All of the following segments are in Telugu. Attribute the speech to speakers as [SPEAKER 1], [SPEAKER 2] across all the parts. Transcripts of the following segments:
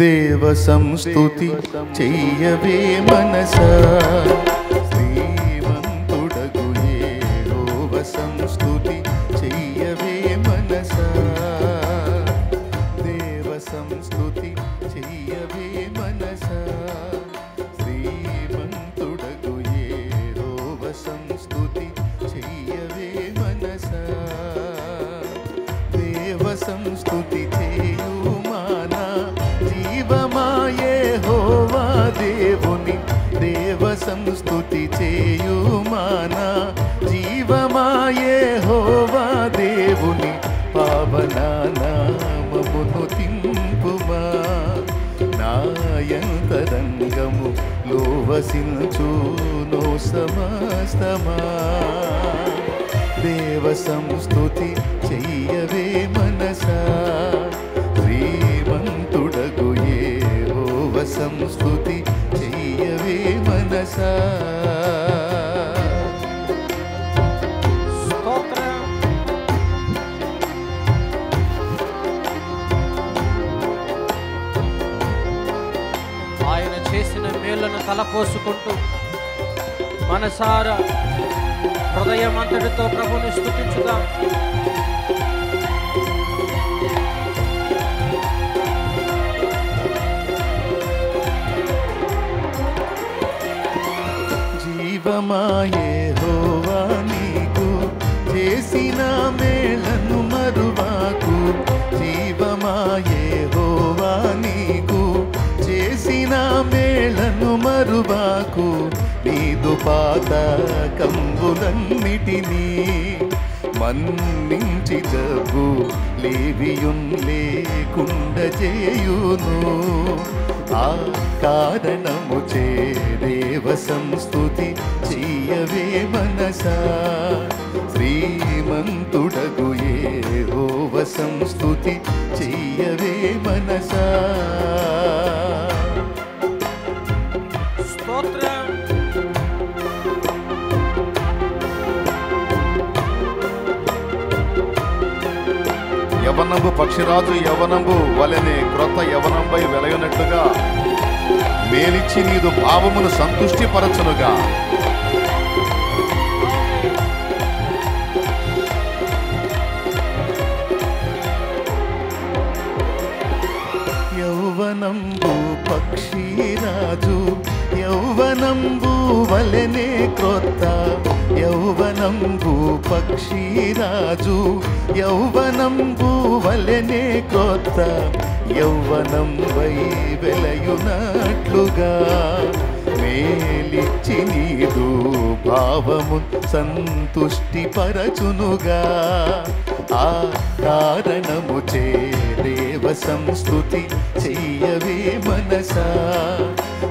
[SPEAKER 1] దేవ సంస్తుతి చెయ్యవే మనసా, శ్రీమంతుడగు యెహోవ సంస్తుతి చెయ్యవే మనసా. దేవ సంస్తుతి చెయ్యవే మనసా, శ్రీమంతుడగు యెహోవ సంస్తుతి చెయ్యవే మనసా. దేవ సంస్తుతి చేయుమానా జీవమా యెహోవా దేవుని, దేవ సంస్తుతి చేయుమానా జీవమా యెహోవా దేవుని, పావన నామమును తింపుమా. నాయంతరంగము లోవసించును సమస్తమా. దేవ సంస్తుతి చెయ్యవే మనసా, శ్రీమంతుడగు యెహోవ సంస్తుతి చెయ్యవే మనసా.
[SPEAKER 2] ఆయన చేసిన మేలును తలపోసుకుంటూ మనసారా హృదయమంతటితో ప్రభుని స్తుతించుదాం.
[SPEAKER 1] జీవమా యెహోవా నీకు చేసిన మేలను మరువాకు, జీవమా యెహోవా నీకు చేసిన మేలను మరువాకు. నీదు పాత కంబులన్నిటినీ మన్నించి జబ్బు లేవియున్ లేకుండ చేయును. ఆ కారణము చే దేవ సంస్తుతి చెయ్యవే మనసా, శ్రీమంతుడగు యెహోవ సంస్తుతి చెయ్యవే మనసా.
[SPEAKER 3] యవనంబు పక్షిరాజు యవనంబు వలెనే క్రొత్త యవనంపై వెలయునట్లుగా మేలిచ్చి నీదు భావమును సంతుష్టిపరచునుగా.
[SPEAKER 1] యౌవనంబు పక్షిరాజు యౌవనంబు వలెనే క్రొత్త, యౌవనంబు పక్షిరాజు యౌవనంబు వలెనే క్రొత్త. యౌవనంబై వెలయునట్లుగా మేలిచ్చి నీదు భావము సంతుష్టిపరచునుగా. ఆ కారణము చే దేవ సంస్తుతి చెయ్యవే మనసా,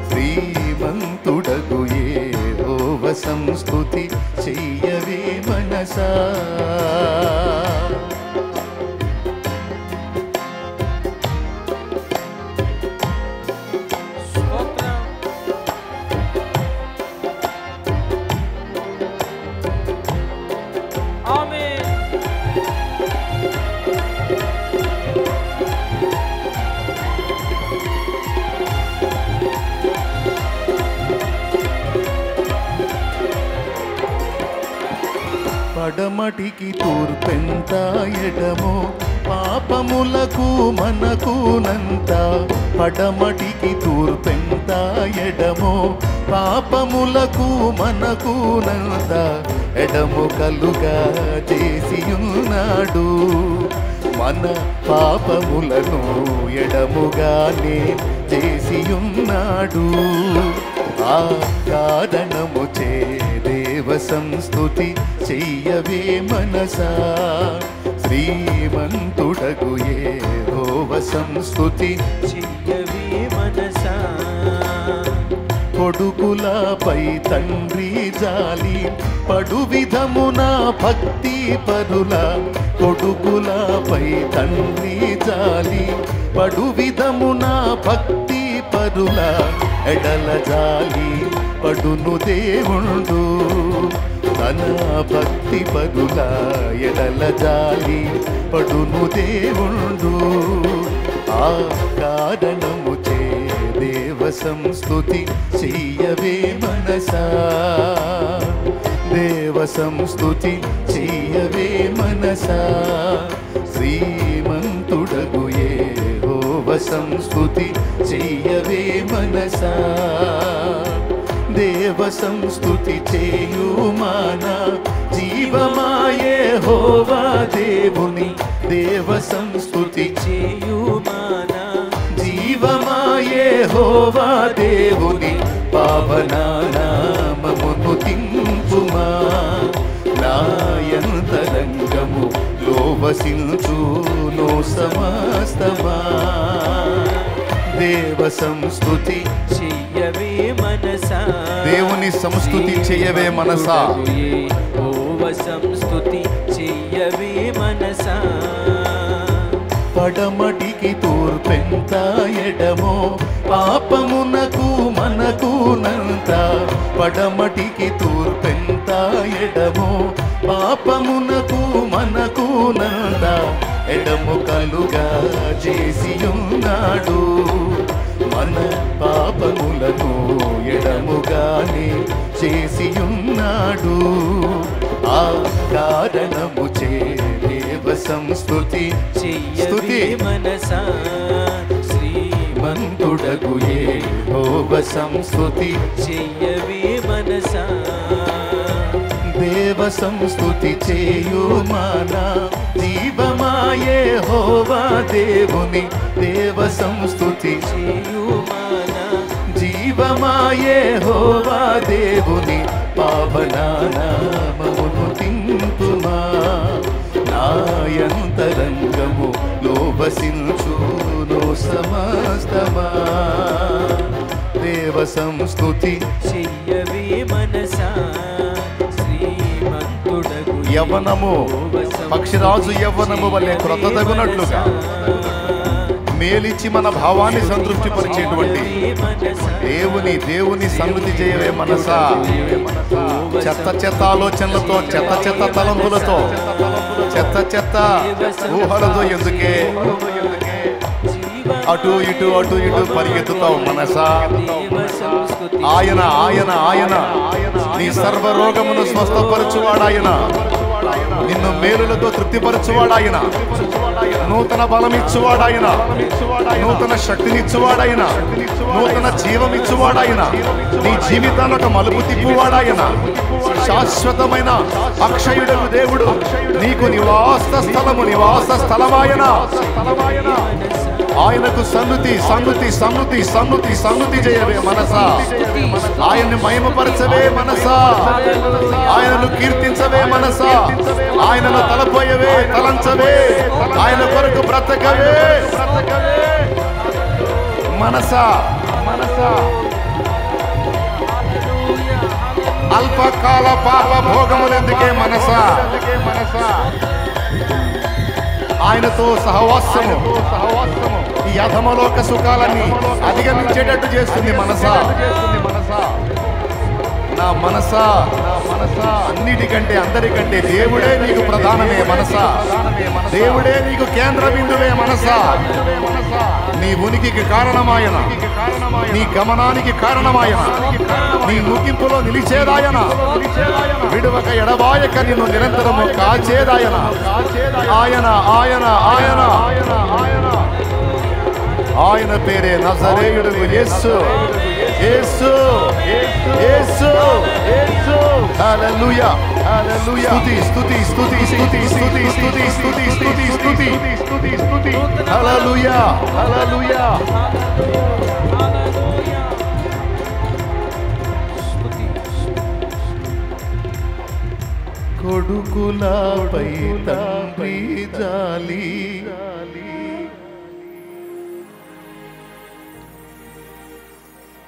[SPEAKER 1] శ్రీమంతుడగు యెహోవ సంస్తుతి చెయ్యవే మనసా. పడమటికి తూర్పెంత ఎడమో పాపములకు మనకునంత, పడమటికి తూర్పెంత ఎడమో పాపములకు మనకునంత. ఎడము కలుగా చేసియున్నాడు మన పాపములను ఎడముగానే చేసియున్నాడు. ఆ కారణము చే దేవ సంస్తుతి చెయ్యవే మనసా, శ్రీమంతుడగు యెహోవ సంస్తుతి
[SPEAKER 2] చెయ్యవే మనసా.
[SPEAKER 1] కొడుకులపై తండ్రి జాలి పడు విధమున భక్తి పరుల, కొడుకులపై తండ్రి జాలి పడు విధమున భక్తి పరుల. ఎడల జాలి పడును దేవుండు తన భక్తి పరుల, ఎడల జాలి పడును దేవుండు. ఆ కారణము సంస్తుతి చెయ్యవే మనసా, దేవ సంస్తుతి చెయ్యవే మనసా, శ్రీమంతుడగు యెహోవ సంస్తుతి చెయ్యవే మనసా, దేవ సంస్తుతి చేయుమాన జీవమా యెహోవా దేవుని, దేవ సంస్తుతి
[SPEAKER 2] చేయుమాన
[SPEAKER 1] జీవమా యెహోవా దేవుని, పావన నామమును తింపుమా, నాయంతరంగము లోవసించును సమస్తమా, దేవ సంస్తుతి
[SPEAKER 2] చెయ్యవే మనసా,
[SPEAKER 3] దేవుని సంస్తుతి చెయ్యవే మనసా,
[SPEAKER 2] యెహోవ సంస్తుతి చెయ్యవే మనసా,
[SPEAKER 1] పడమటికి తూర్పెంత ఎడమో పాపమునకు మనకు నంత, పడమటికి తూర్పెంత ఎడమో పాపమునకు మనకు నంత, ఎడము కలుగా చేసి ఉన్నాడు, మన పాపములను ఎడముగానే చేసి ఉన్నాడు, ఆ కారణము చే దేవ సంస్తుతి
[SPEAKER 2] చెయ్యవే మనసా,
[SPEAKER 1] శ్రీమంతుడగు యెహోవ సంస్తుతి
[SPEAKER 2] చెయ్యవే మనసా,
[SPEAKER 1] దేవ సంస్తుతి చేయుమాన జీవమా యెహోవా దేవుని, దేవ సంస్తుతి
[SPEAKER 2] చేయుమాన
[SPEAKER 1] జీవమా యెహోవా దేవుని, పావన నామమును తింపుమా, నాయంతరంగము లోబసించును సమస్తమా, దేవ సంస్తుతి
[SPEAKER 2] చెయ్యవే మనసా, శ్రీమంతుడగు
[SPEAKER 1] యవ్వనము పక్షిరాజు యవ్వనము వలె క్రొత్తదగునట్లుగా మేలిచ్చి మన భావాన్ని సంతృప్తిపరిచేటువంటి దేవుని సన్నిధి చేయవే మనసా, చెత్త చెత్త ఆలోచనలతో, చెత్త చెత్త తలంపులతో, చెత్త చెత్త ఊహలతో ఎందుకే అటు ఇటు పరిగెత్తుతావు మనసా, ఆయన ఆయన ఆయన నీ సర్వరోగమును స్వస్థపరచువాడాయన, నిన్ను మేలులతో తృప్తిపరచువాడాయన, నూతన బలమిచ్చువాడాయన, నూతన శక్తినిచ్చువాడాయన, నూతన జీవమిచ్చువాడాయన, నీ జీవితాన్ని ఒక మలుపు తిప్పువాడాయన, శాశ్వతమైన అక్షయుడకు దేవుడు, నీకు నివాస స్థలమాయన, ఆయనకు సన్నుతి చేయవే మనసా, ఆయన్ని మహిమపరచవే మనసా, ఆయనను కీర్తించవే మనసా, ఆయనను తలంచవే, ఆయన కొరకు బ్రతకవే మనసా, అల్పకాల పాప భోగములెందుకే మనసా, ఆయనతో సహవాసము ఈ అధమలోక సుఖాలన్నీ అధిగమించేటట్టు చేస్తుంది మనసా, నా మనసా అన్నిటికంటే అందరికంటే దేవుడే నీకు ప్రధానమే మనసా, దేవుడే నీకు కేంద్ర బిందువే మనసా, నీ ఉనికికి కారణమాయన, నీ గమనానికి కారణమాయన, నీ ముగింపులో నిలిచేదాయన, విడువక ఎడబాయక నిన్ను నిరంతరము కాచేదాయన, ఆయన ఆయన ఆయన ఆయన పేరే నజరేయుడు యేసు, యేసు యేసు యేసు, హల్లెలూయా హల్లెలూయా, స్తుతి స్తుతి స్తుతి స్తుతి స్తుతి స్తుతి స్తుతి స్తుతి స్తుతి స్తుతి, హల్లెలూయా హల్లెలూయా, కొడుకులపై తండ్రి జాలి,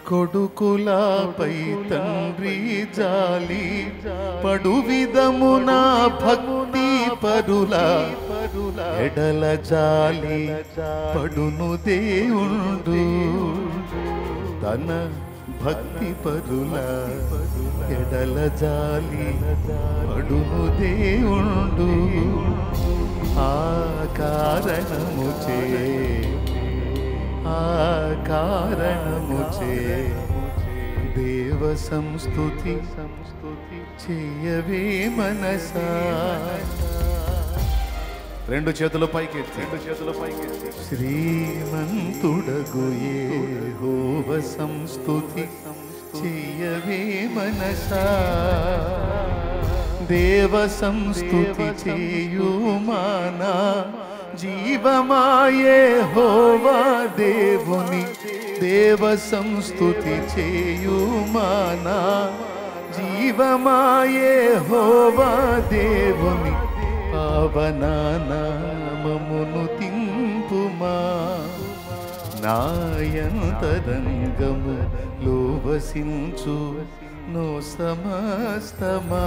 [SPEAKER 1] కొడుకులపై తండ్రి జాలి, పడు విధమున భక్తి పరుల ఎడల జాలి పడును దేవుడు, తన భక్తి పరుల ఎడల జాలి పడును దేవుడు, ఆ కారణము చే ఆ కారణముచే దేవ సంస్తుతి చేయవే మనసా. రెండు చేతులు పైకెత్తి శ్రీమంతుడగు యెహోవ సంస్తుతి చేయవే మనసా. దేవ సంస్తుతి చేయుమానా జీవమాయే యెహోవా దేవుని. దేవ సంస్తుతి చేయుమానా జీవమాయే యెహోవా దేవుని. పావనానామమును తింపుమా నాయంతరంగములో వసించు నో సమస్తమా.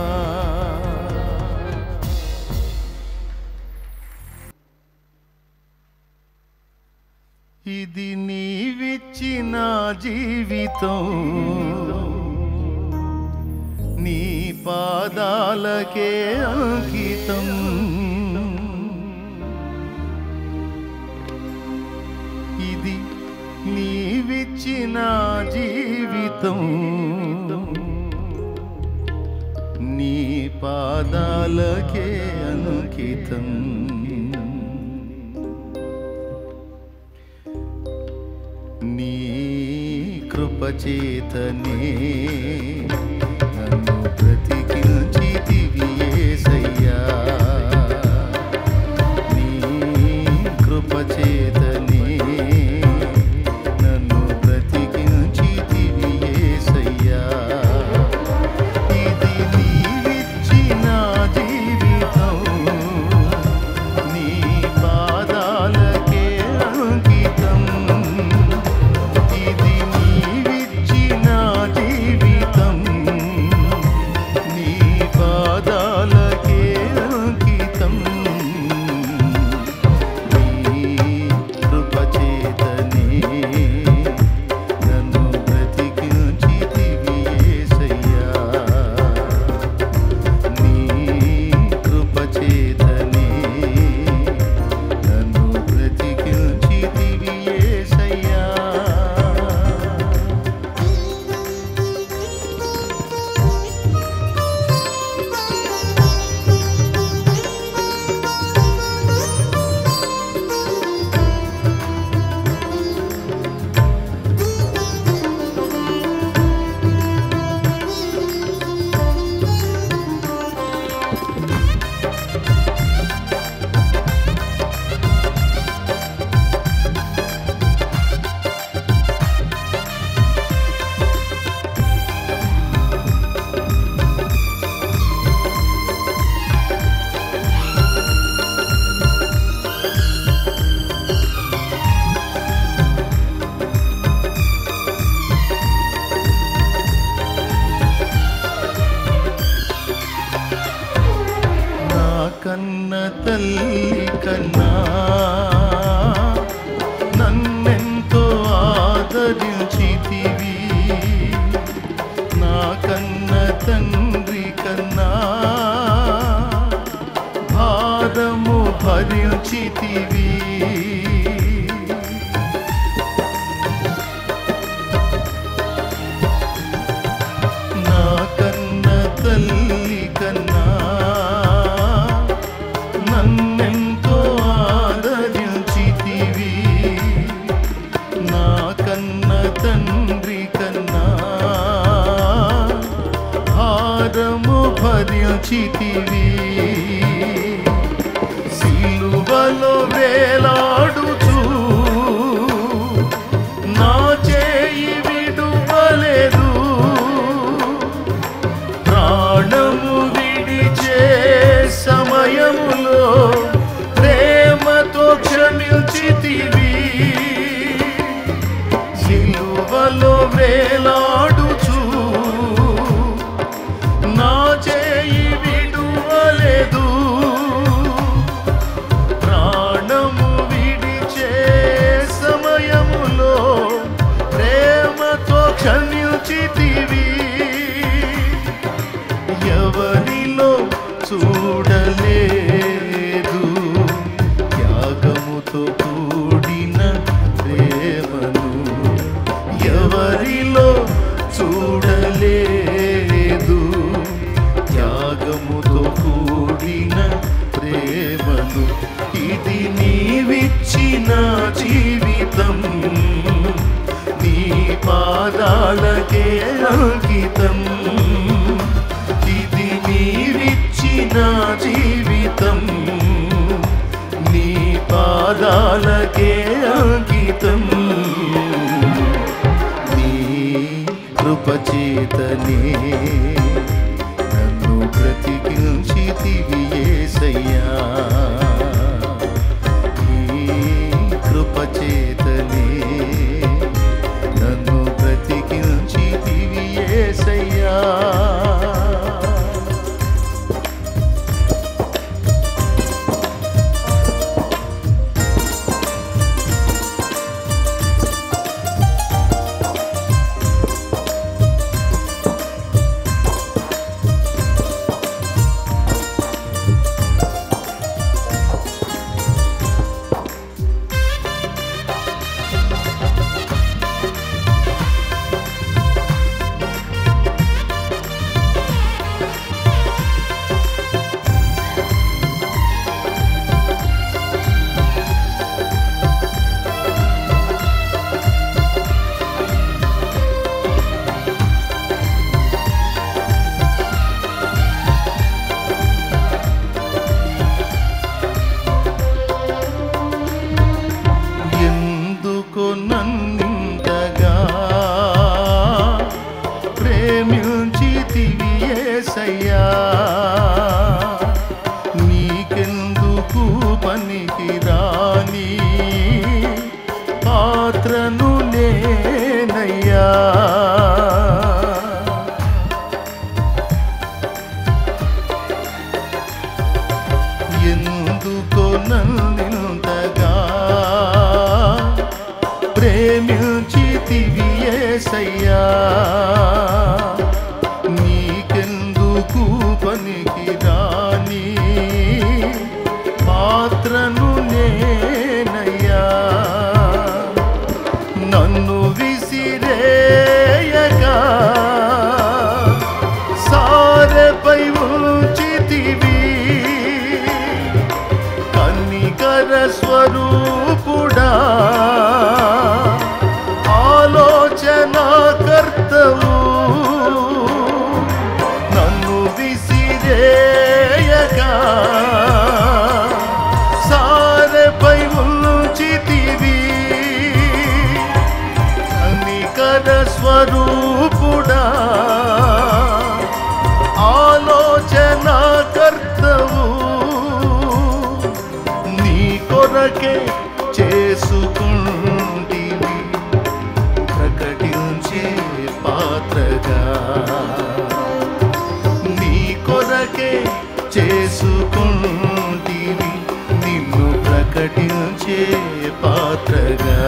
[SPEAKER 1] ఇది నీవిచ్చిన జీవితం నీ పాదాలకే అంకితం. ఇది నీవిచ్చిన జీవితం నీ పాదాలకే అంకితం. నీ కృపచేతనే నన్ను బ్రతికించితివి యేసయ్యా. నీ కృపచేతనే నన్ను బ్రతికించితివి యేసయ్యా. ఇది నీవిచ్చిన జీవితం నీ పాదాలకే అంకితం. ఇది నీవిచ్చిన జీవితం నీ పాదాలకే అంకితం. నీ కృపచేతనే నన్ను బ్రతికించితివి యేసయ్యా. నీ కృపచేతనే నన్ను బ్రతికించితివి యేసయ్యా. నా కన్న తల్లి కన్నా నన్నెంతో ఆదరించితివి. నా కన్న తండ్రి కన్నా భారము భరించితివి. నా కన్న తల్లి కన్నా నన్నెంతో ఆదరించితివి. నా కన్న తండ్రి కన్నా భారము భరించితివి. సిలువలో వేలాడుచు నా చేయి విడువలేదు. ప్రాణము విడిచే సమయములో ప్రేమతో క్షమించితివి. సిలువలో వేలాడుచు నా చేయి విడువలేదు. ప్రాణము విడిచే అంకితం. ఇది నీవిచ్చిన జీవితం, నీ పాదాలకే అంకితం. నీ కృపచేతనే నన్ను బ్రతికించితివి యేసయ్యా. నీ కృపచేతనే నన్ను బ్రతికించితివి యేసయ్యా. నన్నింతగా ప్రేమించితివి యేసయ్యా. నీకెందుకు పనికిరాని పాత్రను నేనయ్యా. ఎందుకో నన్నింతగా ప్రేమించితివి యేసయ్యా. నీకెందుకు పనికిరాని పాత్రను నేనయ్యా. నన్ను విసిరేయగా సారెపై ఉంచితివి. కన్నికర స్వరూపుడా, ఆలోచనాకర్తవు. నన్ను విసిరేయగా సారెపై ఉంచితివి. కన్నికర స్వరూపుడా, ఆలోచనాకర్తవు. నీ కొరకే చేసుకుంటివి ప్రకటించే పాత్రగా. నీ కొరకే చేసుకుంటివి నిన్ను ప్రకటించే పాత్రగా.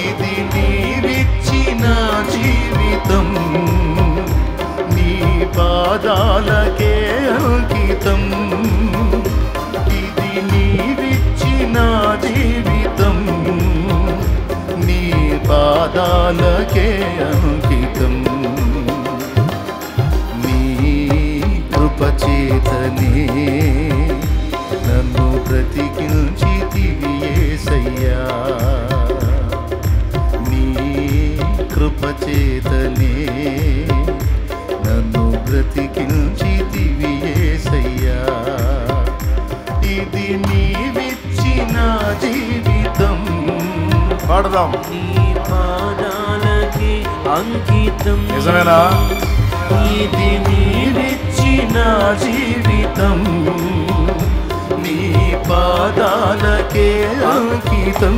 [SPEAKER 1] ఇది నీవిచ్చిన జీవితం, నీ పాదాలకే అంకితం. ఇది నీవిచ్చిన జీవితం, నీ పాదాలకే అంకితం. నీ కృపచేతనే నన్ను బ్రతికించితివి యేసయ్యా. నీ కృపచేతనే నన్ను బ్రతికించితివి యేసయ్యా. ఇది నీవిచ్చిన జీవితం. పాడదాం.
[SPEAKER 2] నీ పాదాలకి అంకితం.
[SPEAKER 1] నిజమేనా?
[SPEAKER 2] ఇది
[SPEAKER 1] నీవిచ్చిన జీవితం, నీ పాదాలకే అంకితం.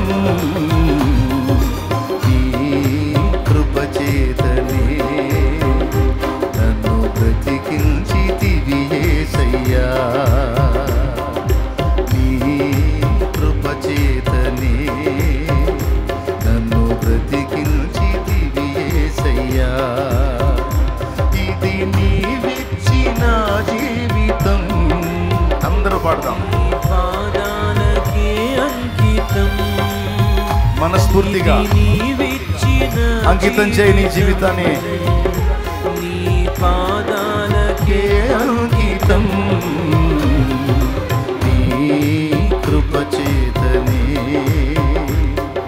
[SPEAKER 1] నీ కృపచేతనే నన్ను బ్రతికించితివి యేసయ్యా. నీ కృపచేతనే నన్ను బ్రతికించితివి యేసయ్యా. ఇది నీవిచ్చిన జీవితం. అందరూ పాడదాం.
[SPEAKER 2] పాదాలకి అంకితం.
[SPEAKER 1] మనస్ఫూర్తిగా అంకితం చేయి నీ జీవితాన్ని.
[SPEAKER 2] నీ పాదాలకే
[SPEAKER 1] అంకితం. నీ కృపచేతనే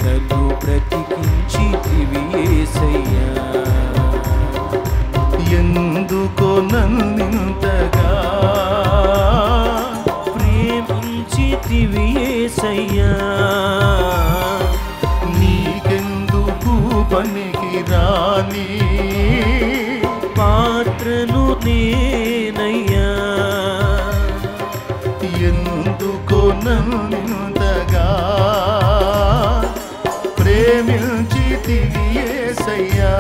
[SPEAKER 2] నన్ను బ్రతికించితివి యేసయ్యా.
[SPEAKER 1] నన్నింతగా
[SPEAKER 2] ప్రేమించితివి యేసయ్యా,
[SPEAKER 1] నీకెందుకు పనికి రాని
[SPEAKER 2] పాత్రను నేనయ్యా,
[SPEAKER 1] ఎందుకో నన్నింతగా ప్రేమించితివి యేసయ్యా,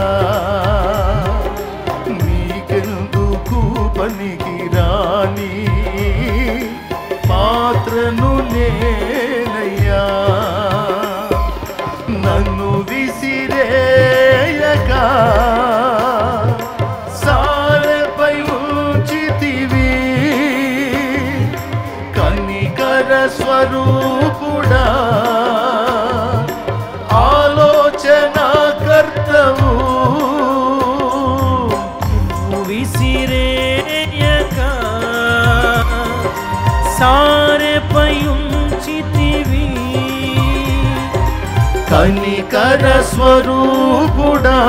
[SPEAKER 1] నీకెందుకు పనికి రాని పాత్రను నేనయ్యా, నన్ను విసిరేయక సారెపై ఉంచితివి, కనికర స్వరూపుడా ఆలోచన కర్తవు,
[SPEAKER 2] విసిరేయక సారెపై ఉంచితివి,
[SPEAKER 1] కనికర స్వరూపుడా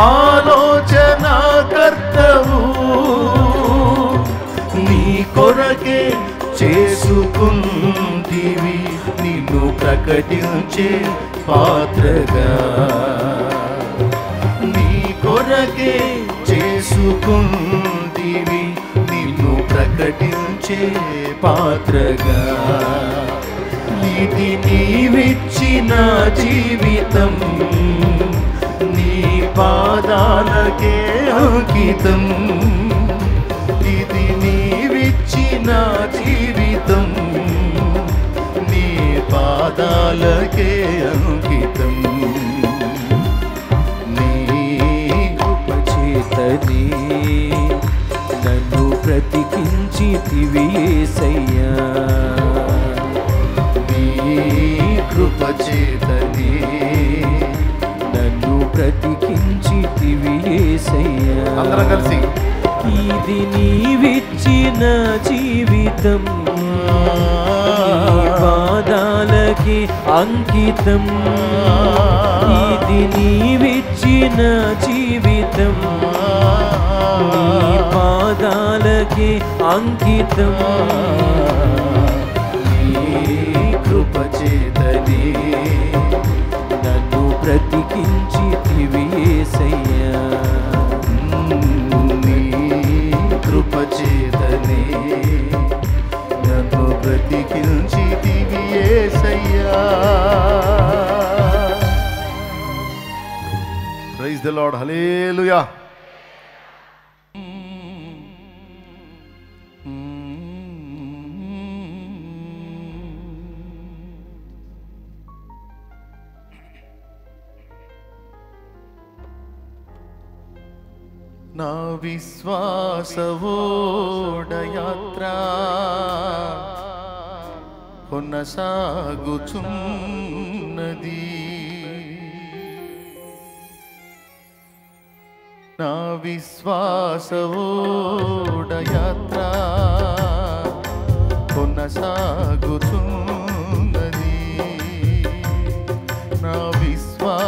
[SPEAKER 1] ఆలోచన కర్తవు, నీ కొరకే చేసుకుంటివి నిన్ను ప్రకటించే పాత్రగా, నీ కొరకే చేసుకుంటివి నిన్ను ప్రకటించే పాత్రగా, ఇది నీవిచ్చిన జీవితం నీ పాదాలకే అంకితం, ఇది నీవిచ్చిన జీవితం నీ పాదాలకే అంకితం, నీ
[SPEAKER 2] కృపచేతనే నన్ను బ్రతికించితివి యేసయ్యా,
[SPEAKER 1] నీ కృపచేతనే
[SPEAKER 2] నన్ను బ్రతికించితివి యేసయ్యా,
[SPEAKER 1] అందరం కలిసి
[SPEAKER 2] ఇది నీవిచ్చిన జీవితం నీ పాదాలకి అంకితం, ఇది నీవిచ్చిన జీవితం నీ పాదాలకి అంకితం,
[SPEAKER 1] నీ కృపచేతనే
[SPEAKER 2] నన్ను బ్రతికించితివి యేసయ్యా,
[SPEAKER 1] నీ కృపచేతనే నన్ను బ్రతికించితివి యేసయ్యా. ప్రైజ్ ది లార్డ్, హల్లెలూయా. నా విశ్వాసవోడయాత్ర కొనసాగుచున్నది, నా విశ్వాసవోడయాత్ర కొనసాగుచున్నది, నా విశ్వాసవోడయాత్ర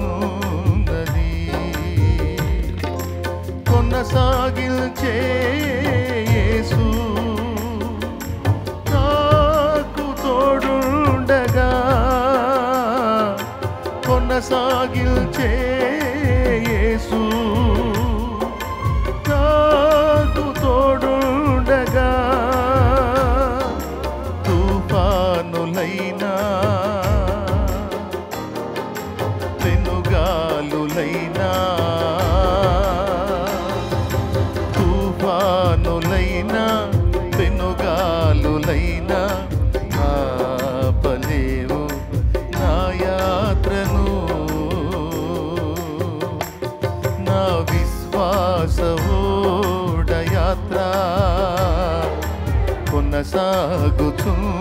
[SPEAKER 1] కొనసాగుచున్నది, కొనసాగిల్చే యేసు నాకు తోడుండగా, కొనసాగిల్చే యేసు నాకు తోడుండగా, తుఫానులైనా పెనుగాలులైనా, తుఫానులైనా పెనుగాలులైనా ఆపలేవు నా యాత్రను, నా విశ్వాసవోడయాత్ర కొనసాగుచున్నది.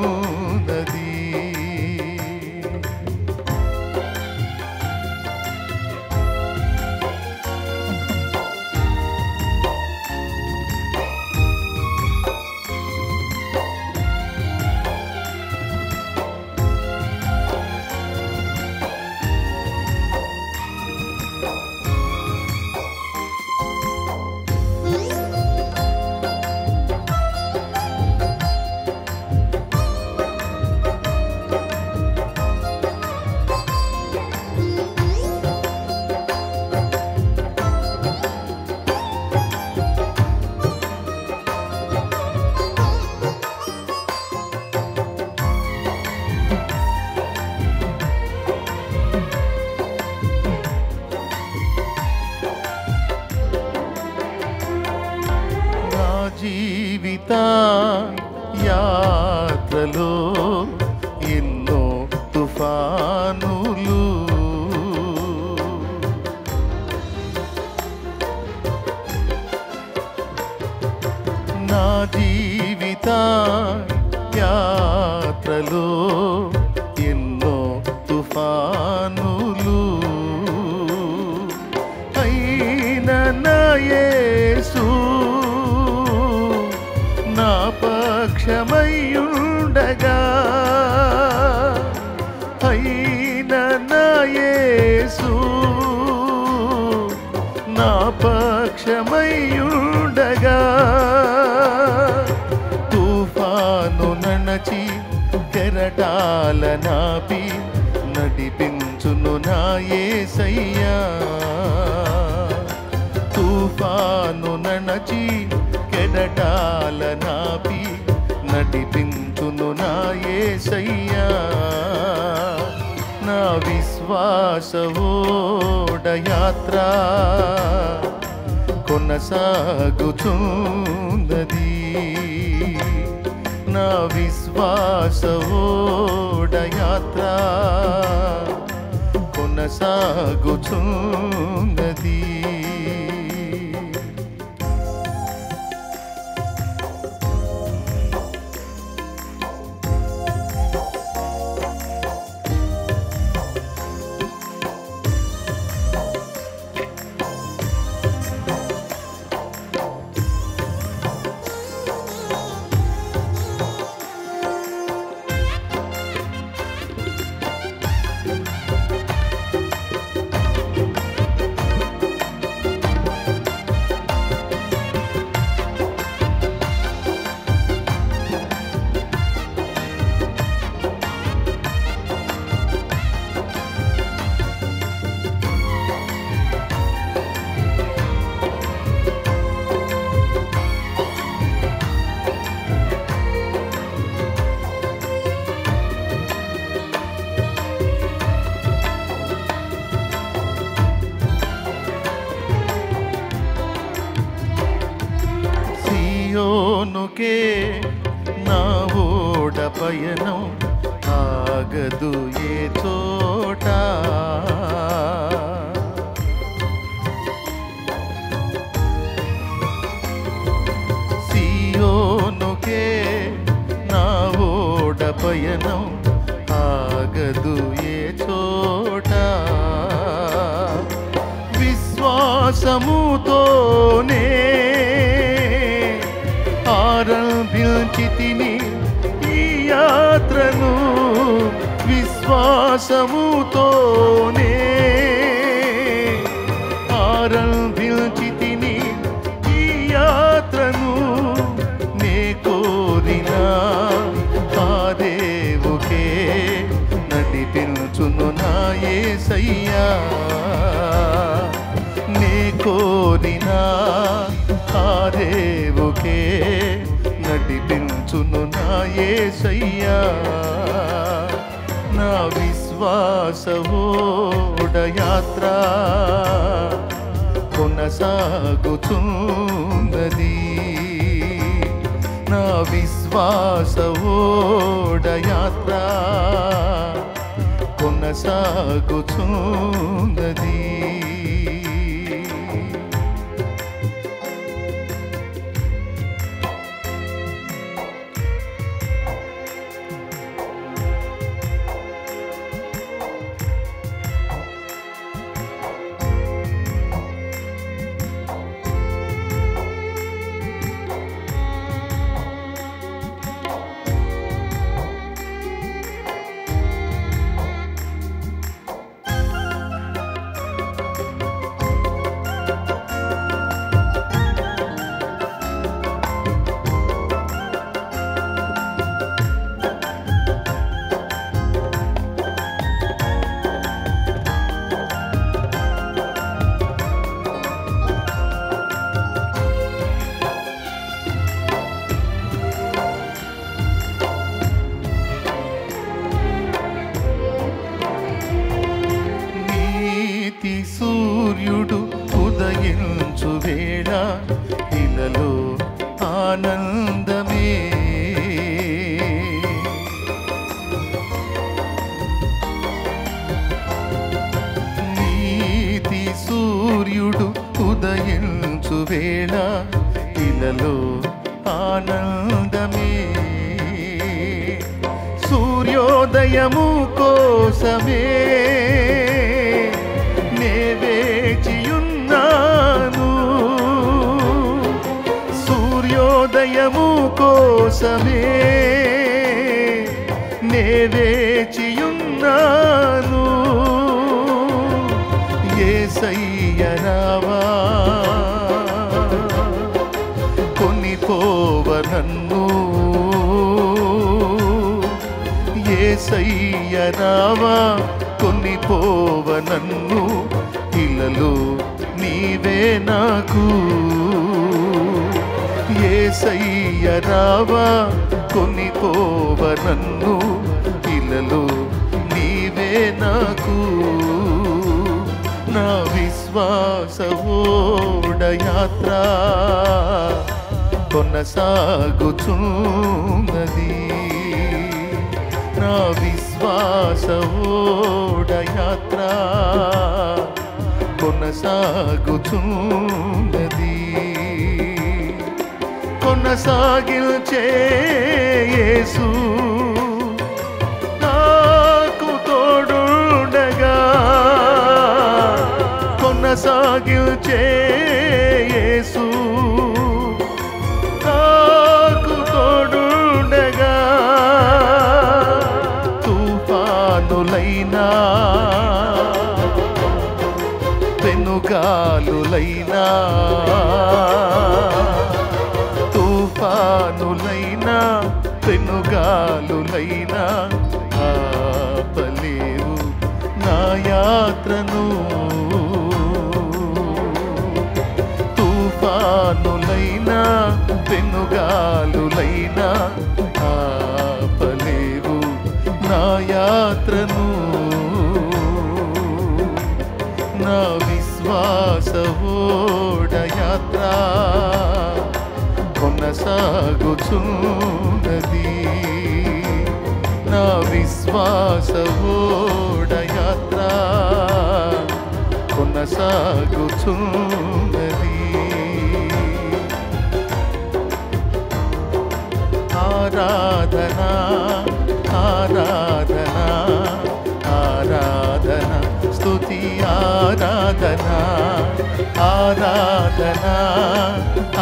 [SPEAKER 1] ఎన్నో తుఫానులు అయినా నా యేసు నా పక్షమయ్యుండగా అయినా నా యేసు నా పక్షమయ్యుండగా తుఫాను నడచి కెరటాల నాపి నడిపించును నా యేసయ్యా తుఫాను నడచి కెరటాల నాపి నడిపించును నా యేసయ్యా నా విశ్వాస ఓడయాత్ర కొనసాగుచున్నది నా విశ్వాస ఓడయాత్ర కొనసాగుచున్నది సియోనుకే నా ఓడ పయనం ఆగదు ఏ చోట సియోనుకే నా ఓడ పయనం ఆగదు ఏ చోట విశ్వాసముతోనే ఆరంభించితిని ఈ యాత్రను విశ్వాసముతోనే ఆరంభించితిని ఈ యాత్రను నే కోరిన ఆ దేవుకే నడిపించును నా యేసయ్యా నే కోరిన ఆ దేవుకే నడిపించును నా యేసయ్యా నా విశ్వాస ఓడయాత్ర కొనసాగుచున్నది నా విశ్వాస ఓడయాత్ర కొనసాగుచున్నది సూర్యుడు ఉదయించు వేళ ఇలలో ఆనందమే నీతి సూర్యుడు ఉదయించు వేళ ఇలలో ఆనందమే సూర్యో సూర్యోదయము కోసమే నే వేచియున్నాను, సూర్యోదయము కోసమే నే వేచియున్నాను. యేసయ్య రావా కొనిపోవ నన్ను, యేసయ్య రావా కొనిపోవ నన్ను, ఇలలో నీవే నాకు. యేసయ్య రావా కొనిపోవ నన్ను, ఇలలో నీవే నాకు. నా విశ్వాస ఓడయాత్ర కొనసాగుచున్నది, నా విశ్వాస ఓడయాత్ర కొనసాగుచున్నది. కొనసాగిల్చే యేసు నాకు తోడుండగా, కొనసాగిల్చే యేసు నాకు తోడుండగా. తుఫానులైనా పెనుగాలులైనా, తుఫానులైనా పెనుగాలులైనా ఆపలేవు నా యాత్రను. తుఫానులైనా పెనుగాలులైనా ఆపలేవు నా యాత్రను. నా విశ్వాస ఓడయాత్ర కొనసాగుచున్నది, నా విశ్వాస ఓడయాత్ర కొనసాగుచున్నది. ఆరాధనా ఆరాధనా ఆరాధనా స్తుతి ఆరాధనా ఆరాధనా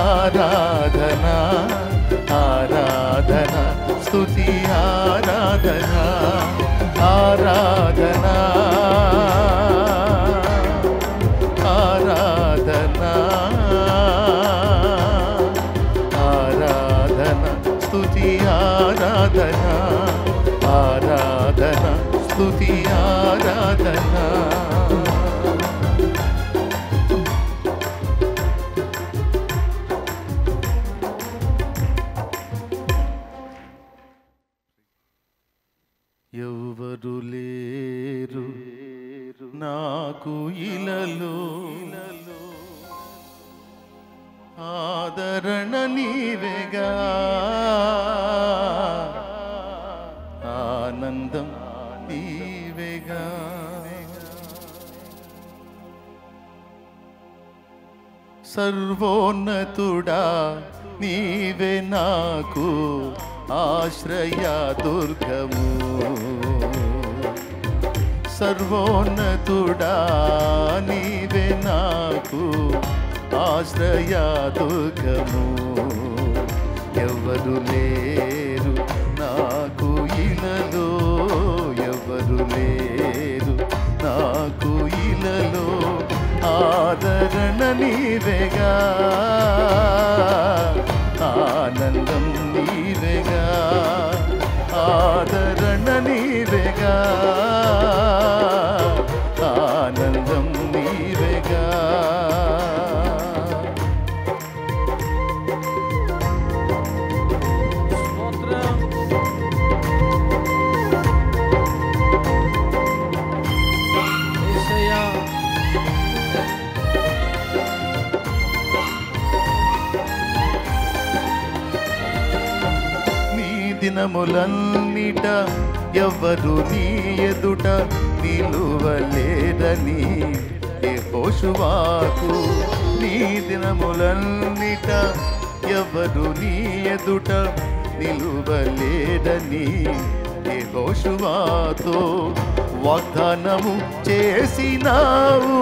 [SPEAKER 1] ఆరాధనా ఆరాధనా స్తుతి ఆరాధనా ఆరాధనా ఆరాధనా ఆరాధనా స్తుతి ఆరాధనా ఆరాధనా స్తుతి ఆరాధనా. ఎవరు లేరు నాకు ఇలలో, ఆదరణ నీవేగా, ఆనందం నీవేగా. సర్వోన్నతుడా నీవే నాకు ఆశ్రయ దుర్గము, సర్వోన్నతుడా నీవే నాకు ఆశ్రయ దుర్గము. ఎవరు లేరు నాకు ఇలలో, ఎవరు లేరు నాకు ఇలలో, ఆదరణ నీవేగా, ఆనందం నీవేగా, ఆదరణ నీవేగా, ఆనందం నీవేగా. దినములన్నిట ఎవరు నీ ఎదుట నిలువలేరని యెహోషువాకు, నీ దినములన్నిట ఎవరు నీ ఎదుట నిలువలేరని యెహోషువతో వాగ్దానము చేసినావు,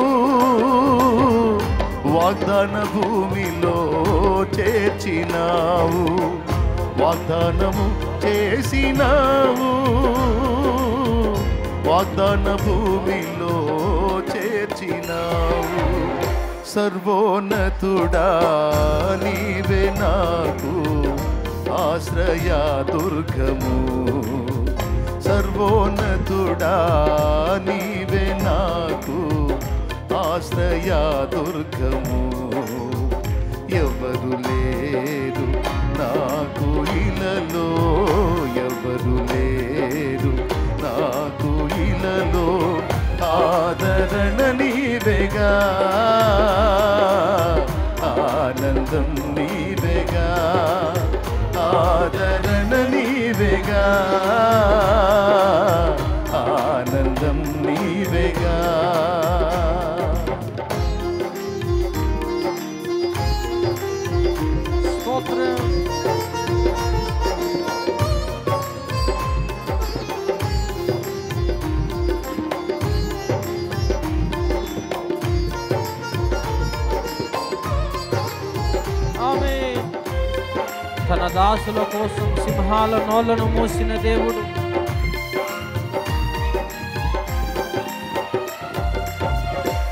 [SPEAKER 1] వాగ్దాన భూమిలో చేర్చినావు, వాగ్దానము చేసినావు, వాగ్దాన భూమిలో చేర్చినావు. సర్వోన్నతుడా నీవే నాకు ఆశ్రయ దుర్గము, సర్వోన్నతుడా నీవే నాకు ఆశ్రయ దుర్గము. ఎవరు లేరు నాకు ఇలలో, ఎవరు లేరు నాకు ఇలలో, ఆదరణ నీవేగా, ఆనందం నీవేగా, ఆదరణ నీవేగా, ఆనందం నీవేగా.
[SPEAKER 2] తన దాసుల కోసం సింహాల నోళ్లను మూసిన దేవుడు,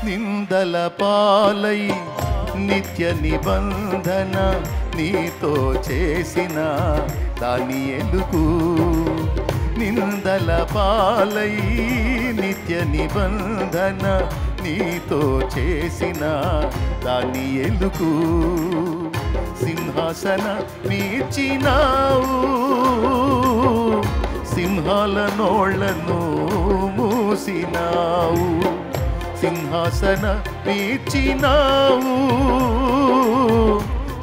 [SPEAKER 1] నిందల పాలై నిత్య నిబంధన నీతో చేసిన దానియేలుకు, నిందల పాలై నిత్య నిబంధన నీతో చేసిన దానియేలుకు, సింహాసన మీర్చినావు, సింహాల నోళ్లను మూసినావు, సింహాసన మీర్చినావు,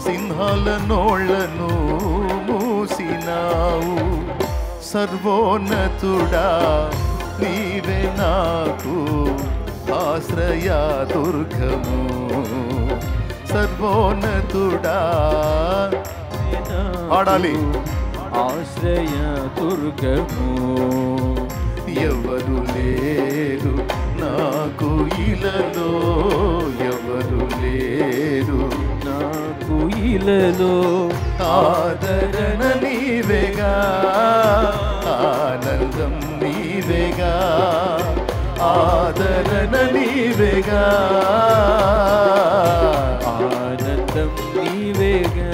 [SPEAKER 1] సింహాల నోళ్లను మూసినావు. సర్వోన్నతుడా నీవే నాకు ఆశ్రయ దుర్గము, సర్వోన్నతుడా ఆడాలి
[SPEAKER 2] ఆశ్రయ దుర్గము.
[SPEAKER 1] ఎవరు లేరు నాకు ఇలలో, ఎవరు లేరు
[SPEAKER 2] నాకు ఇలలో,
[SPEAKER 1] ఆదరణ నీవేగా, ఆనందం నీవేగా, ఆదరణ నీవేగా,
[SPEAKER 2] ఆనందం నీవేగా.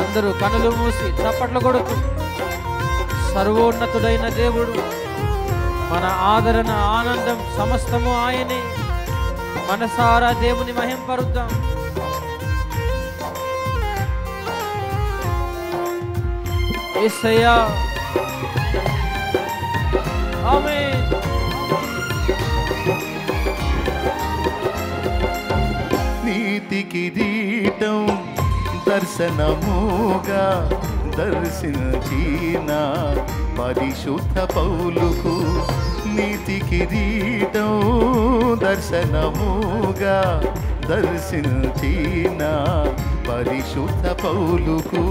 [SPEAKER 2] అందరూ కనులు మూసి చప్పట్లు కొడుతూ, సర్వోన్నతుడైన దేవుడు, మన ఆదరణ ఆనందం సమస్తము ఆయనే. మనసారా దేవుని మహింపరుద్దాం. యేసయ్యా ఆమేన్.
[SPEAKER 1] నీతి కిరీటం దర్శనముగా దర్శించిన పరిశుద్ధ పౌలుకు, నీతి కిరీటం దర్శనముగా దర్శించిన పరిశుద్ధ పౌలుకు,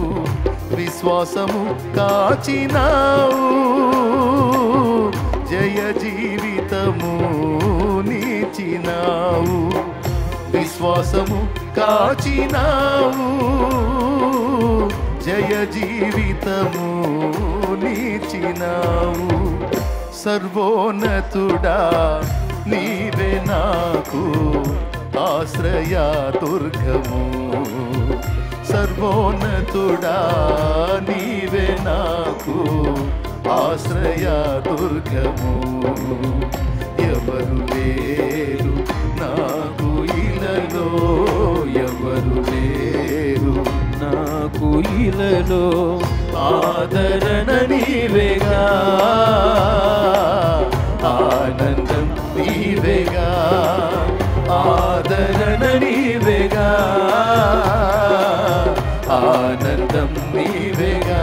[SPEAKER 1] విశ్వాసము కాచినావు, జయ జీవితము నీచినావు, విశ్వాసము కాచినావు, జయ జీవితము నీచినావు. సర్వోన్నతుడా నీవే నాకు ఆశ్రయ దుర్గము, సర్వోన్నతుడా నీవే నాకు ఆశ్రయ దుర్గము. ఎవరు లేరు నాకు ఇలలో, ఎవరు లేరు
[SPEAKER 2] నాకు ఇలలో,
[SPEAKER 1] ఆదరణ నీవేగా, ఆనందం నీవేగా, ఆదరణ నీవేగా, ఆనందం నీవేగా,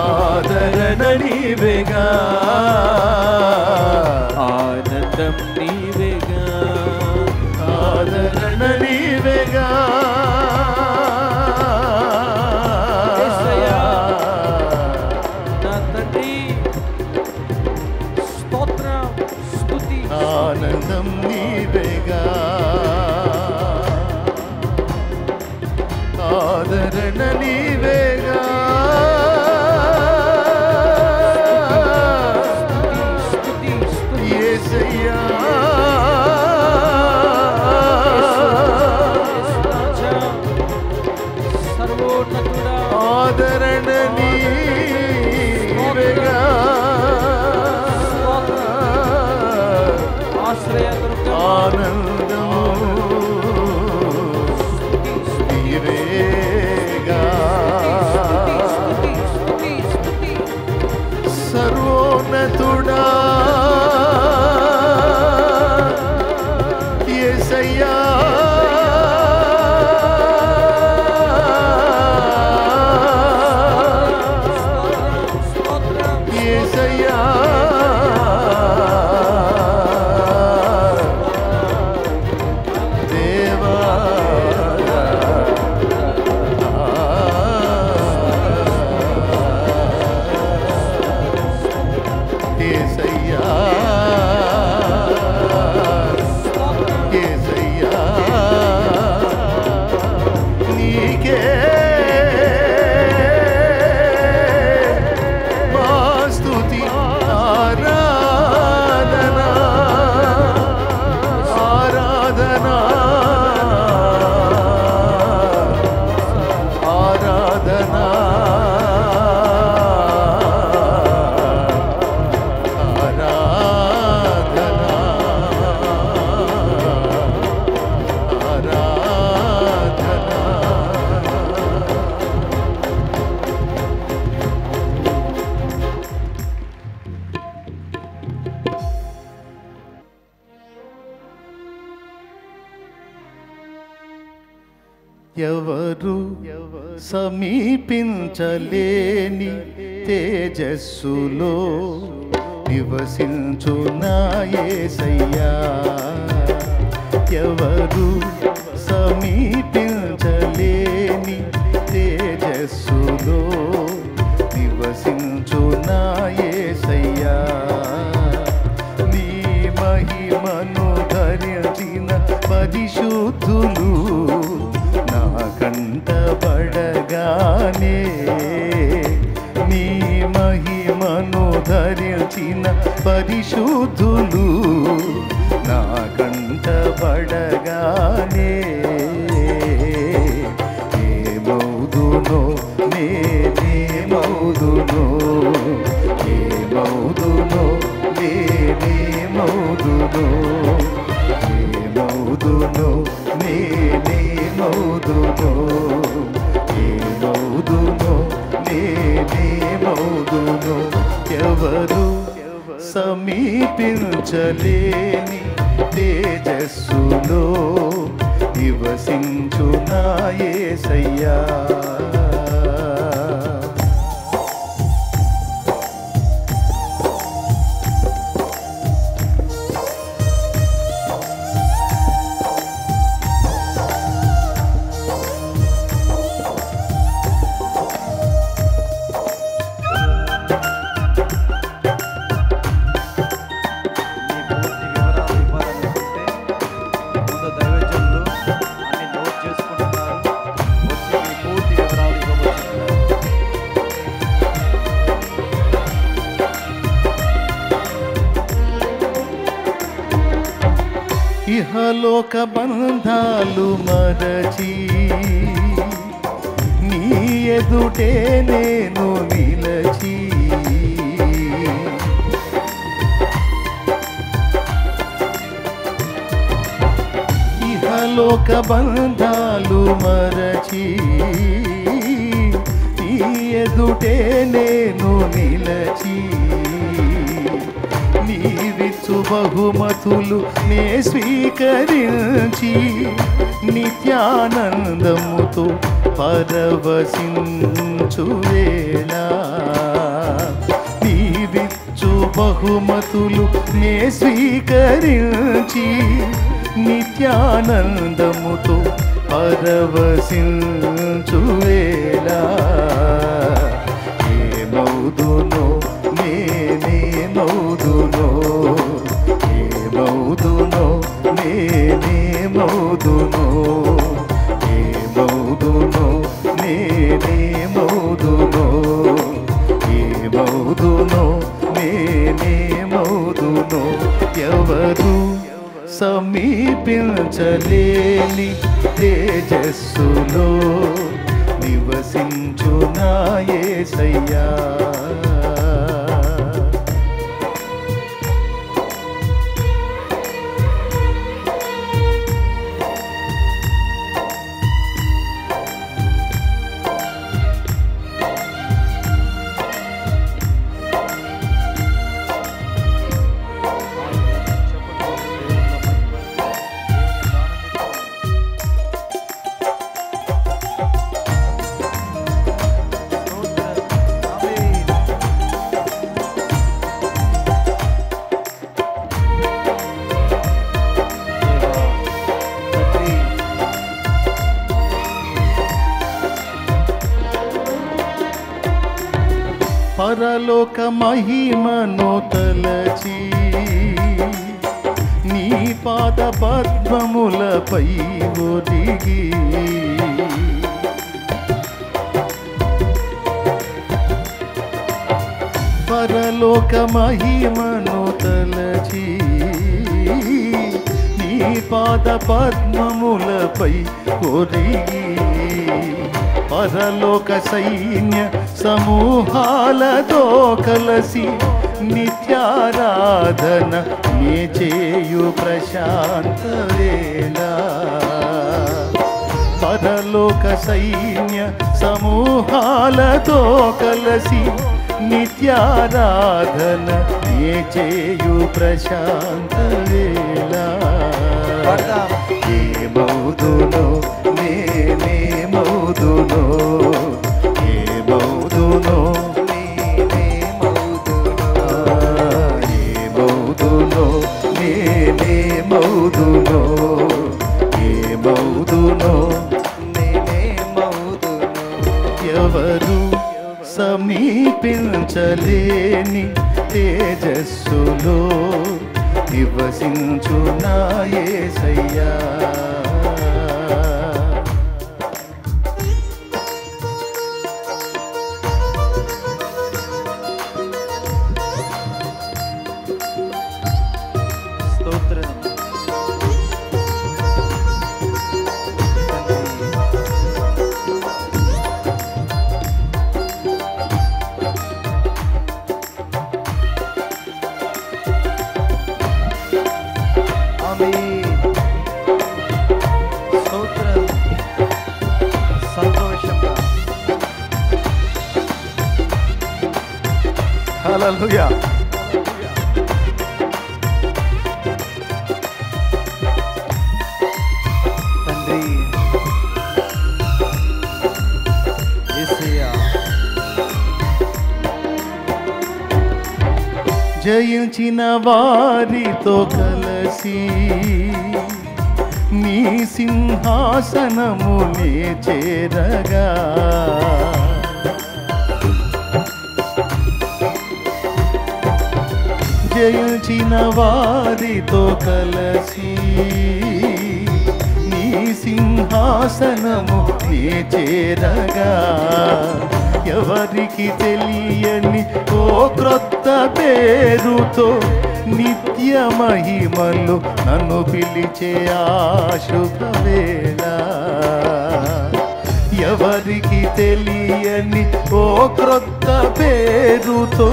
[SPEAKER 1] ఆదరణ నీవేగా,
[SPEAKER 2] ఆనందం నీవేగా,
[SPEAKER 1] ఆదరణ నీవేగా. ఎవరు సమీపించలేని తేజస్సులో నివసించునా యేసయ్యా. ఎవరు సమీపించలేని తేజస్సులో నివసించునా యేసయ్యా. నీ మహిమను ధరించిన పరిశుద్ధులు నా కంటబడగానే, నీ మహిమను ధరించిన పరిశుద్ధులు నా కంటబడగానే, ఏమౌదునో నేనేమౌదునో, ఏమౌదునో నేనేమౌదునో, ఏమౌదునో నేనేమౌదునో, ఏమౌదునో నేనేమౌదునో. ఎవరు సమీపించలేని తేజస్సులో నివసించునా యేసయ్యా. ఇహలోక బంధాలు మరచి నీ ఎదుటే నేను నిలచి, ఇహలోక బంధాలు మరచి నీ ఎదుటే నేను నిలచి, నీవిచ్చు బహుమతులు నే స్వీకరించి నిత్యానందముతో పరవశించు వేళ, నీవిచ్చు బహుమతులు నే స్వీకరించి నిత్యానందముతో పరవశించు వేళ, ఏమౌదునో నేనేమౌదునో, ఏమౌదునో నేనేమౌదునో, ఏమౌదునో నేనేమౌదునో, ఏమౌదునో నేనేమౌదునో. ఎవరు సమీపించలేని తేజస్సులో నివసించునా యేసయ్యా. పరలోక మహిమను తలచి నీ పాద పద్మములపై ఒదిగి, పరలోక మహిమను తలచి నీ పాద పద్మములపై ఒదిగి, పరలోక సైన్య సమూహాలతో కలసి నిత్యారాధన నే చేయు ప్రశాంత వేళ, పరలోక సైన్య సమూహాలతో కలసి నిత్యారాధన నే చేయు ప్రశాంత వేళ, ఏమౌదునో నేనే ఏమవుదునో ఏమవుదునో ఏమవుదునో నేనేమవుదునో ఏమవుదునో ఎవరు సమీపించలేని తేజస్సులో నివసించు నా యేసయ్యా. హల్లెలూయా.
[SPEAKER 4] తండ్రి యేసయ్యా,
[SPEAKER 1] జయించిన వారితో కలసి నీ సింహాసనమునే చేరగా జయించిన వారితో కలసి నీ సింహాసనము నే చేరగా ఎవరికి తెలియని ఓ క్రొత్త పేరుతో నిత్య మహిమలు నన్ను పిలిచే ఆ శుభవేళ. ఎవరికి తెలియని ఓ క్రొత్త పేరుతో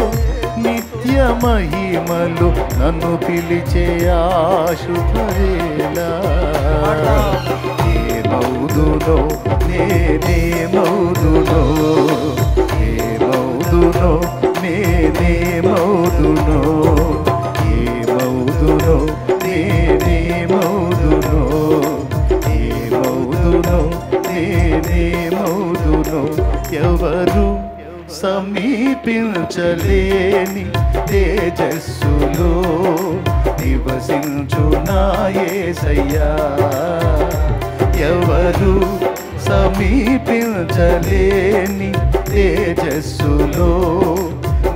[SPEAKER 1] నిత్య మహిమలు నన్ను పిలిచే ఆ శుభవేళ. ఏమవుదునో నేనేమవుదునో ఏమవుదునో నేనేమవుదునో ఏమవుదునో నేనేమవుదునో ఏమవుదునో నేనేమవుదునో ఎవరు సమీపించలేని తేజస్సులో నివసించు నా యేసయ్యా. ఎవరు సమీపించలేని తేజస్సులో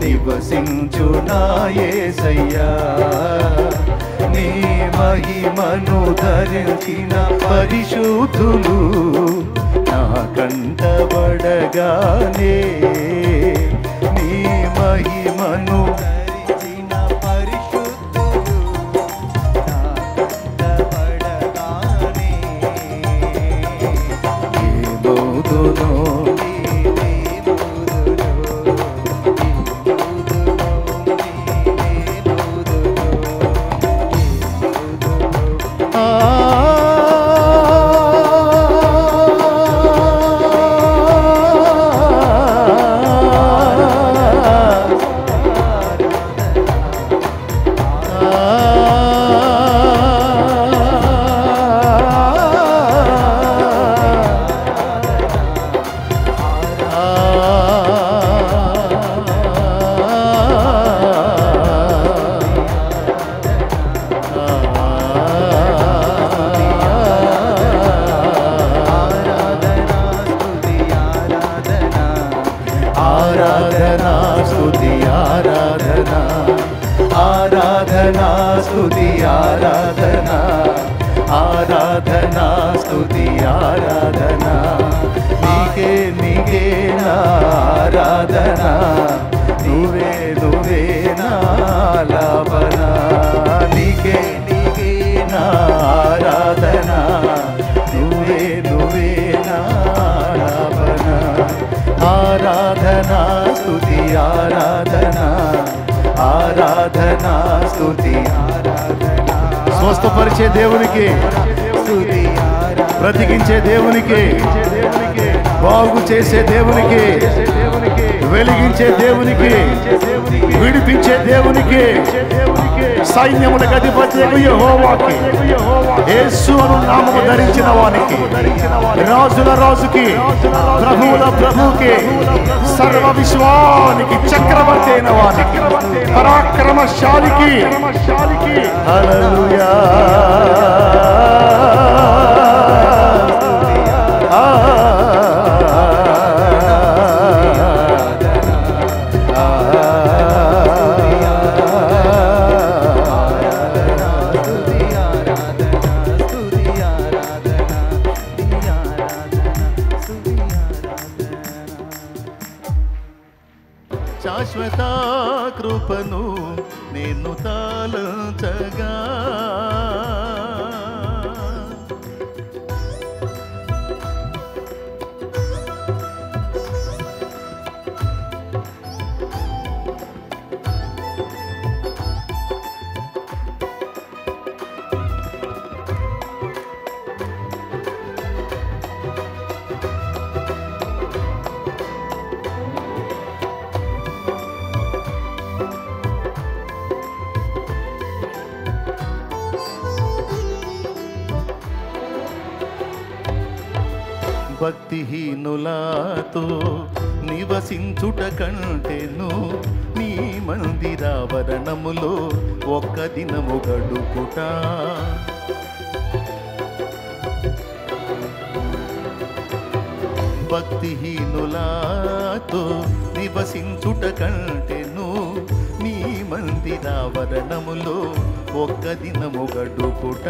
[SPEAKER 1] నివసించు నా యేసయ్యా. నీ మహిమను ధరించిన పరిశుద్ధులు నా కంటబడగానే నీ మహిమను ధరించిన పరిశుద్ధులు నా కంటబడగానే ఏమవుదునో ఆరాధనా స్తుతి ఆరాధనా ఆరాధనా స్తుతి ఆరాధనా నీకే నీకే నా ఆరాధనా నువ్వే నువ్వే నా ఆలాపనా నీకే నీకే నా ఆరాధనా నువ్వే నువ్వే నా ఆలాపనా ఆరాధనా స్తుతి ఆరాధనా ఆరాధనా స్తుతి ఆరాధనా స్వస్థపరిచే దేవునికి స్తుతి ఆరాధనా బ్రతికించే దేవునికి బాగు చేసే దేవునికి వెలిగించే దేవునికి, విడిపించే దేవునికి, సైన్యములకు అధిపతి యెహోవాకి, యేసు అను నామము ధరించిన వానికి, రాజుల రాజుకి, ప్రభువుల ప్రభువుకి, సర్వ విశ్వానికి చక్రవర్తి అయిన వానికి, పరాక్రమశాలికి హల్లెలూయా. శాశ్వత కృపను నేను తాళంచగా, భక్తిహీనులతో నివసించుట కంటేను నీ మందిరావరణములో ఒక్క దినము గడుపుట. భక్తిహీనులతో నివసించుట కంటేను నీ మందిరావరణములో ఒక్క దినము గడుపుట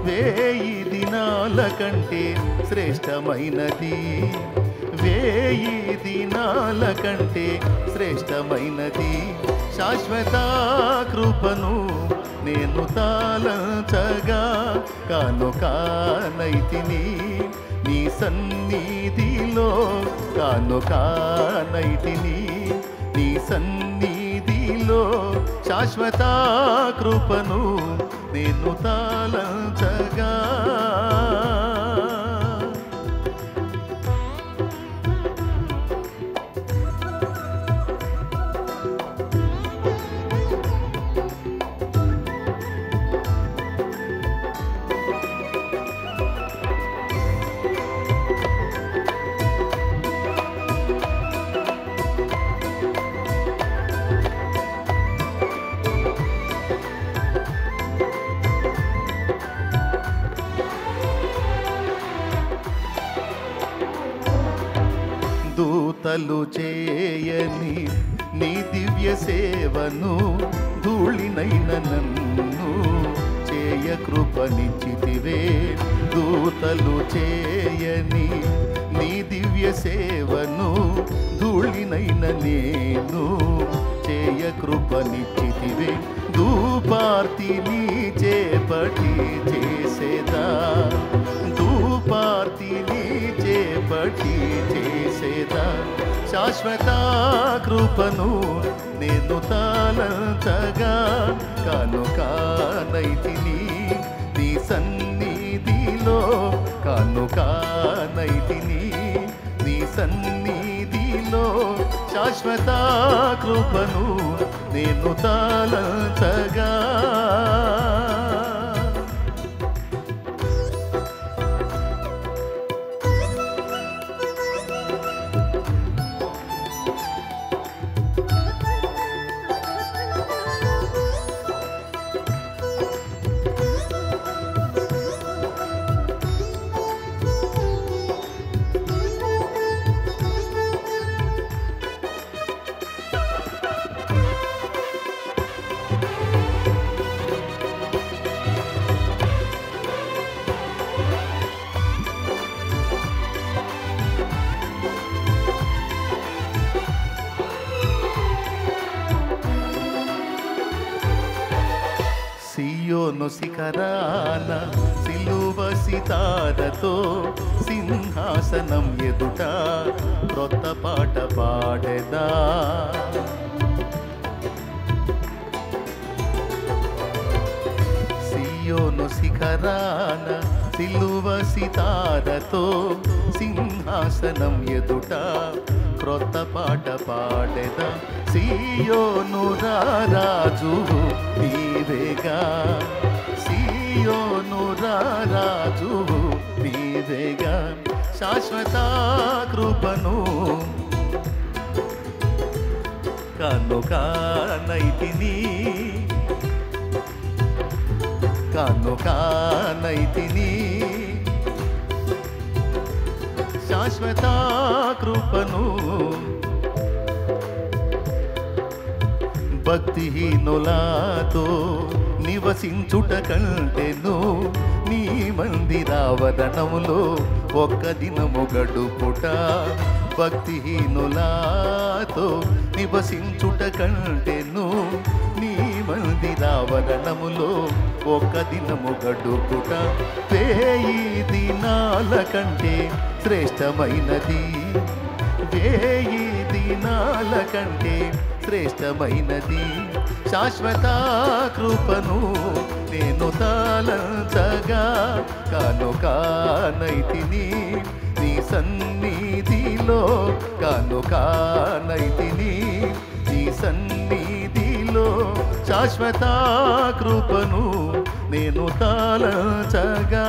[SPEAKER 1] 1000 దినాల కంటే శ్రేష్టమైనది. 1000 దినాల కంటే శ్రేష్టమైనది. శాశ్వత కృపను నేను తాళంచగా, కానుకానైతిని నీ సన్నిధిలో, కానుకానైతిని నీ సన్నిధిలో. శాశ్వత కృపను నేను తాళంచగా, దూతలు చేయని నీ దివ్య సేవను ధూళినైన నన్ను చేయ కృపనిచ్చితివే. దూతలు చేయని నీ దివ్య సేవను ధూళినైన నేను చేయ కృపనిచ్చితివే. ధూపార్తిని చేపట్టి చేసేదా, ధూపార్తిని చేపట్టి చేసేదా. శాశ్వత కృపను నేను తాళంచగా, కానుకానైతిని నీ సన్నిధిలో, కానుకానైతిని నీ సన్నిధిలో. శాశ్వత కృపను నేను తాళంచగా, సియోను శిఖరాన సిలువ సితారతో సింహాసనం ఎదుట క్రొత్త పాట పాడెదా. సియోను శిఖరాన సిలువ సితారతో సింహాసనం ఎదుట క్రొత్త పాట పాడెద సీయోను రాజు నీవేగా సీయోను రాజు నీవేగా శాశ్వత కృపను కానైతిని శాశ్వత కృపను భక్తిహీనులతో నివసించుట కంటెను నీ మందిరావరణములో ఒక్క దినము గడుపుట భక్తిహీనులతో నివసించుట కంటెను నీ మందిరావరణములో ఒక్క దినము గడుపుట 1000 దినాల కంటే శ్రేష్టమైనది 1000 దినాల కంటే శ్రేష్టమైనది శాశ్వత కృపను నేను తలంచగా కానైతిని నీ సన్నిధిలో కానైతిని నీ సన్నిధిలో శాశ్వత కృపను నేను తలంచగా